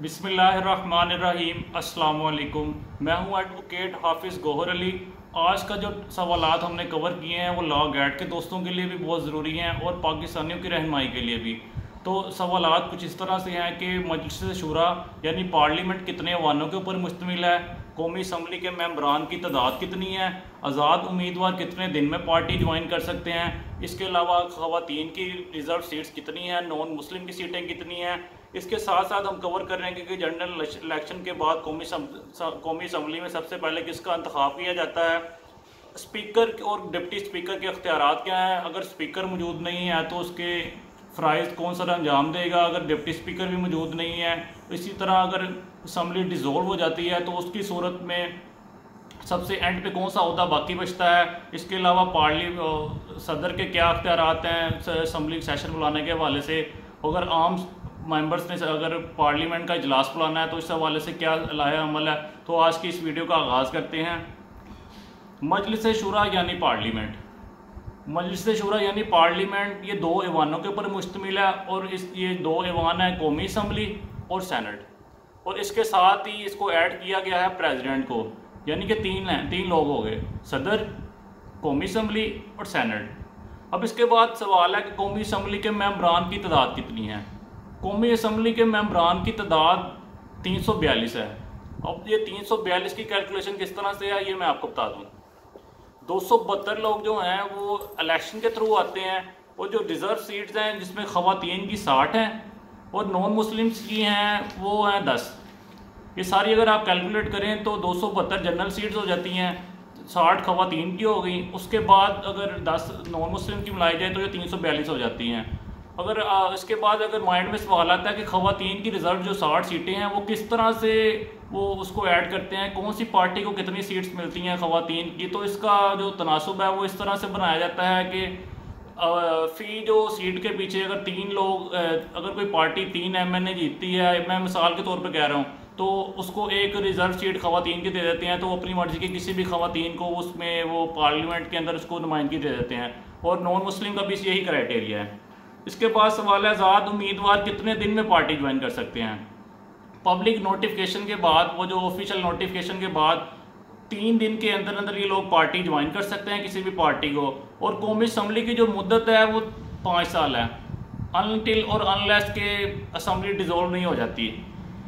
बिस्मिल्लाहिर्रहमानिर्रहीम। अस्सलाम वालेकुम। मैं हूं एडवोकेट हाफिज़ गौहर अली। आज का जो सवालात हमने कवर किए हैं वो लॉ गैट के दोस्तों के लिए भी बहुत ज़रूरी हैं और पाकिस्तानियों की रहनुमाई के लिए भी। तो सवालात कुछ इस तरह से हैं कि मजलिस शूरा यानी पार्लियामेंट कितने ऐवानों के ऊपर मुश्तमिल है, कौमी असम्बली के मेंबरान की तादाद कितनी है, आज़ाद उम्मीदवार कितने दिन में पार्टी ज्वाइन कर सकते हैं, इसके अलावा ख़वातीन की रिज़र्व सीट्स कितनी हैं, नॉन मुस्लिम की सीटें कितनी हैं। इसके साथ साथ हम कवर कर रहे हैं कि जनरल इलेक्शन के बाद कौमी असम्बली में सबसे पहले किसका इंतखाब किया जाता है, स्पीकर और डिप्टी स्पीकर के अख्तियारात क्या हैं, अगर स्पीकर मौजूद नहीं है तो उसके फ़राइज़ कौन सा अंजाम देगा, अगर डिप्टी स्पीकर भी मौजूद नहीं है। इसी तरह अगर असम्बली डिज़ोल्व हो जाती है तो उसकी सूरत में सबसे एंड पे कौन सा अहदा बाकी बचता है। इसके अलावा सदर के क्या अख्तियारात हैं असम्बली सेशन बुलाने के हवाले से, अगर आम मेंबर्स ने अगर पार्लियामेंट का इजलास बुलाना है तो इस हवाले से क्या लाया अमल है। तो आज की इस वीडियो का आगाज़ करते हैं। मजलिस शूरा यानी पार्लियामेंट। मजलिस शूरा यानी पार्लियामेंट ये दो ऐवानों के ऊपर मुश्तमिल है और ये दो ऐवान हैं कौमी असम्बली और सेनेट, और इसके साथ ही इसको ऐड किया गया है प्रेसिडेंट को, यानी कि तीन लोग हो गए, सदर, कौमी असम्बली और सेनेट। अब इसके बाद सवाल है कि कौमी असम्बली के मेंबरान की तादाद कितनी है। कौमी असम्बली के मेंबरान की तादाद 342 है। अब ये 342 की कैलकुलेशन किस तरह से है ये मैं आपको बता दूँ। 272 लोग जो हैं वो इलेक्शन के थ्रू आते हैं, और जो रिज़र्व सीट्स हैं जिसमें ख़वातीन की 60 हैं और नॉन मुस्लिम्स की हैं वो हैं 10। ये सारी अगर आप कैलकुलेट करें तो 272 जनरल सीट्स हो जाती हैं, 60 ख़वातीन की हो गई, उसके बाद अगर 10 नॉन मुस्लिम की मिलाई जाए तो ये 342 हो जाती हैं। अगर इसके बाद अगर माइंड में सवाल आता है कि ख़वातीन की रिज़र्व जो 60 सीटें हैं वो किस तरह से वो उसको ऐड करते हैं, कौन सी पार्टी को कितनी सीट्स मिलती हैं ख़वातीन की, तो इसका जो तनासुब है वो इस तरह से बनाया जाता है कि फ़ी जो सीट के पीछे अगर 3 लोग अगर कोई पार्टी 3 MNA जीतती है, मैं मिसाल के तौर पे कह रहा हूँ, तो उसको एक रिज़र्व सीट ख़वातीन की दे देते हैं, तो वो अपनी मर्ज़ी की किसी भी ख़वातीन को उसमें वो पार्लियामेंट के अंदर उसको नुमाइंदगी दे देते हैं, और नॉन मुस्लिम का भी यही क्राइटेरिया है। इसके बाद सवाल है आज़ाद उम्मीदवार कितने दिन में पार्टी ज्वाइन कर सकते हैं। पब्लिक नोटिफिकेशन के बाद, वो जो ऑफिशियल नोटिफिकेशन के बाद 3 दिन के अंदर अंदर ये लोग पार्टी ज्वाइन कर सकते हैं किसी भी पार्टी को, और कौमी असम्बली की जो मुद्दत है वो 5 साल है, अनटिल और अनलेस के असम्बली डिज़ोल्व नहीं हो जाती।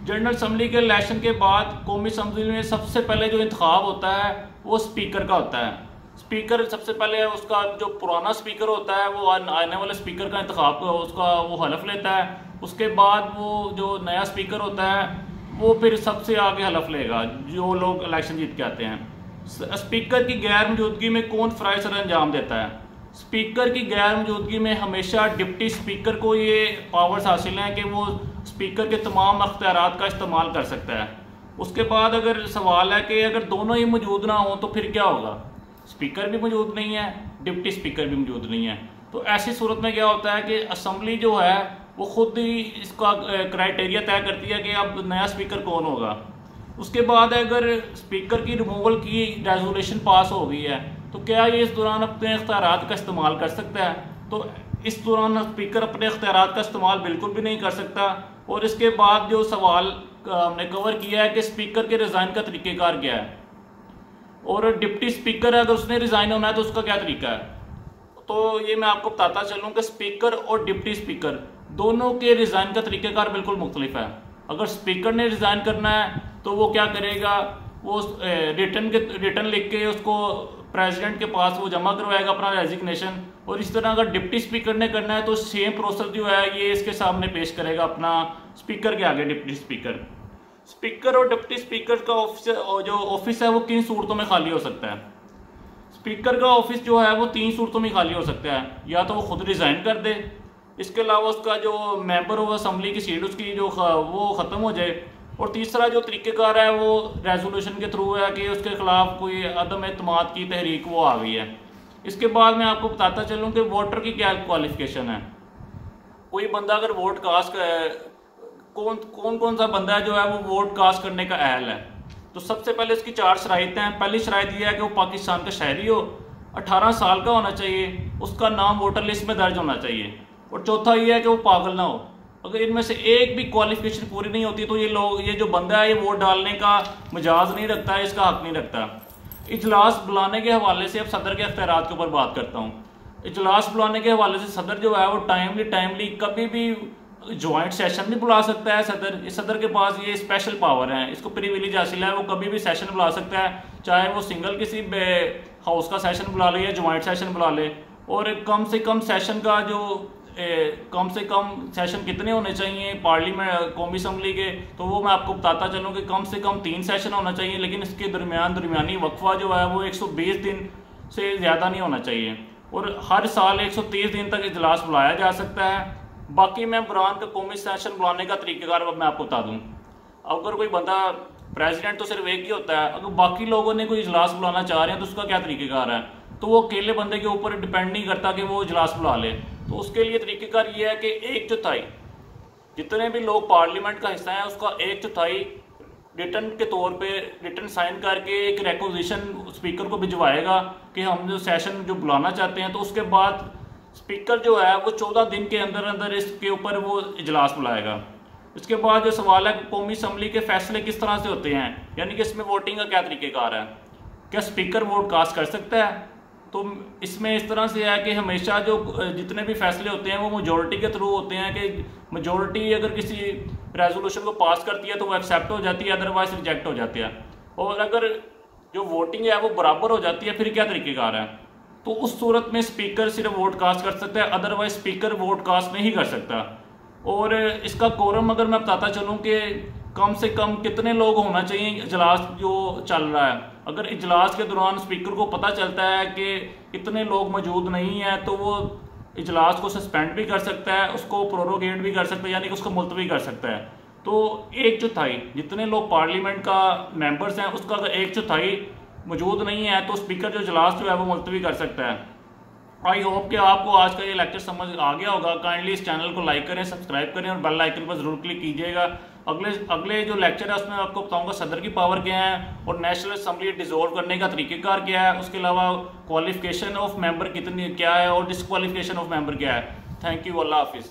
जनरल असम्बली के इलेक्शन के बाद कौमी असम्बली में सबसे पहले जो इंतखाब होता है वो स्पीकर का होता है। स्पीकर सबसे पहले उसका जो पुराना स्पीकर होता है वो आने वाले स्पीकर का इंतखाब उसका वो हलफ लेता है, उसके बाद वो जो नया स्पीकर होता है वो फिर सबसे आगे हलफ लेगा जो लोग इलेक्शन जीत के आते हैं। स्पीकर की गैर मौजूदगी में कौन फ़राइज़ सर अंजाम देता है। स्पीकर की गैर मौजूदगी में हमेशा डिप्टी स्पीकर को ये पावर्स हासिल हैं कि वो स्पीकर के तमाम अख्तियारात का इस्तेमाल कर सकता है। उसके बाद अगर सवाल है कि अगर दोनों ही मौजूद ना हों तो फिर क्या होगा, स्पीकर भी मौजूद नहीं है, डिप्टी स्पीकर भी मौजूद नहीं है, तो ऐसी सूरत में क्या होता है कि असम्बली जो है वो खुद ही इसका क्राइटेरिया तय करती है कि अब नया स्पीकर कौन होगा। उसके बाद अगर स्पीकर की रिमूवल की रेजोल्यूशन पास हो गई है तो क्या ये इस दौरान अपने इख्तियारात का इस्तेमाल कर सकता है, तो इस दौरान स्पीकर अपने इख्तियारात का इस्तेमाल बिल्कुल भी नहीं कर सकता। और इसके बाद जो सवाल हमने कवर किया है कि स्पीकर के रिज़ाइन का तरीक़ेकार क्या है, और डिप्टी स्पीकर है अगर उसने रिज़ाइन होना है तो उसका क्या तरीका है। तो ये मैं आपको बताता चलूँ कि स्पीकर और डिप्टी स्पीकर दोनों के रिज़ाइन का तरीक़ेकार बिल्कुल मुख्तलिफ है। अगर स्पीकर ने रिज़ाइन करना है तो वो क्या करेगा, वो रिटर्न लिख के उसको प्रेसिडेंट के पास वो जमा करवाएगा अपना रेजिग्नेशन, और इस तरह अगर डिप्टी स्पीकर ने करना है तो सेम प्रोसेस जो है ये इसके सामने पेश करेगा अपना स्पीकर के आगे डिप्टी स्पीकर। स्पीकर और डिप्टी स्पीकर का ऑफिस है वो किन सूरतों में खाली हो सकता है। स्पीकर का ऑफिस जो है वो 3 सूरतों में खाली हो सकता है, या तो वो खुद रिज़ाइन कर दे, इसके अलावा उसका जो मेंबर ऑफ असम्बली की सीट उसकी जो वो ख़त्म हो जाए, और तीसरा जो तरीक़ेकार है वो रेजोल्यूशन के थ्रू है कि उसके ख़िलाफ़ कोई अदम एतमाद की तहरीक वो आ गई है। इसके बाद मैं आपको बताता चलूँ कि वोटर की क्या क्वालिफ़िकेशन है। कोई बंदा अगर वोट कास्ट कौन सा बंदा जो है वो वोट कास्ट करने का अहल है, तो सबसे पहले उसकी 4 शराइत हैं। पहली शराइत यह है कि वो पाकिस्तान का शहरी हो, 18 साल का होना चाहिए, उसका नाम वोटर लिस्ट में दर्ज होना चाहिए, और चौथा ये है कि वो पागल ना हो। अगर इनमें से एक भी क्वालिफिकेशन पूरी नहीं होती तो ये जो बंदा है ये वोट डालने का मिजाज नहीं रखता है, इसका हक नहीं रखता। इजलास बुलाने के हवाले से अब सदर के अख्तियारात के ऊपर बात करता हूँ। इजलास बुलाने के हवाले से सदर जो है वो टाइमली कभी भी ज्वाइंट सेशन भी बुला सकता है। सदर के पास ये स्पेशल पावर है, इसको प्रिविलेज हासिल है, वो कभी भी सेशन बुला सकता है, चाहे वो सिंगल किसी हाउस का सेशन बुला ले या ज्वाइंट सेशन बुला ले। और कम से कम सेशन का जो कम से कम सेशन कितने होने चाहिए पार्लियामेंट कौमी असम्बली के, तो वो मैं आपको बताता चलूँ कि कम से कम 3 सेशन होना चाहिए, लेकिन इसके दरमियानी वक्फा जो है वो 120 दिन से ज़्यादा नहीं होना चाहिए। और हर साल 130 दिन तक इजलास बुलाया जा सकता है। बाकी मैं बुरहान का कौमी सेशन बुलाने का तरीक़ेकार मैं आपको बता दूँ। अगर कोई बंदा प्रेसिडेंट तो सिर्फ एक ही होता है, अगर बाकी लोगों ने कोई इजलास बुलाना चाह रहे हैं तो उसका क्या तरीक़ेकार है, तो वो अकेले बंदे के ऊपर डिपेंड नहीं करता कि वो इजलास बुला ले। तो उसके लिए तरीक़ेकार ये है कि 1/4 जितने भी लोग पार्लियामेंट का हिस्सा हैं उसका 1/4 रिटर्न के तौर पे रिटर्न साइन करके एक रिक्वेजिशन स्पीकर को भिजवाएगा कि हम जो सेशन जो बुलाना चाहते हैं। तो उसके बाद स्पीकर जो है वो 14 दिन के अंदर अंदर इसके ऊपर वो इजलास बुलाएगा। इसके बाद जो सवाल है कौमी असम्बली के फैसले किस तरह से होते हैं, यानी कि इसमें वोटिंग का क्या तरीक़ेकार है, क्या स्पीकर वोट कास्ट कर सकता है। तो इसमें इस तरह से है कि हमेशा जो जितने भी फैसले होते हैं वो मेजॉरिटी के थ्रू होते हैं कि मेजॉरिटी अगर किसी रेजोल्यूशन को पास करती है तो वो एक्सेप्ट हो जाती है, अदरवाइज रिजेक्ट हो जाती है। और अगर जो वोटिंग है वो बराबर हो जाती है फिर क्या तरीक़ेकार है, तो उस सूरत में स्पीकर सिर्फ वोट कास्ट कर सकता है, अदरवाइज स्पीकर वोट कास्ट नहीं कर सकता। और इसका कोरम अगर मैं बताता चलूँ कि कम से कम कितने लोग होना चाहिए इजलास जो चल रहा है, अगर इजलास के दौरान स्पीकर को पता चलता है कि इतने लोग मौजूद नहीं हैं तो वो इजलास को सस्पेंड भी कर सकता है, उसको प्रोरोगेट भी कर सकता है, यानी कि उसको मुलतवी कर सकता है। तो 1/4 जितने लोग पार्लियामेंट का मेंबर्स हैं उसका अगर 1/4 मौजूद नहीं है तो स्पीकर जो इजलास जो है वो मुलतवी कर सकता है। आई होप कि आपको आज का ये लेक्चर समझ आ गया होगा। काइंडली इस चैनल को लाइक करें, सब्सक्राइब करें और बेल आइकन पर जरूर क्लिक कीजिएगा। अगले जो लेक्चर है उसमें आपको बताऊंगा सदर की पावर क्या है और नेशनल असम्बली डिसॉल्व करने का तरीक़ेकार क्या है, उसके अलावा क्वालिफिकेशन ऑफ मेंबर कितनी क्या है और डिसक्वालिफिकेशन ऑफ मेंबर क्या है। थैंक यू, अल्लाह हाफिज़।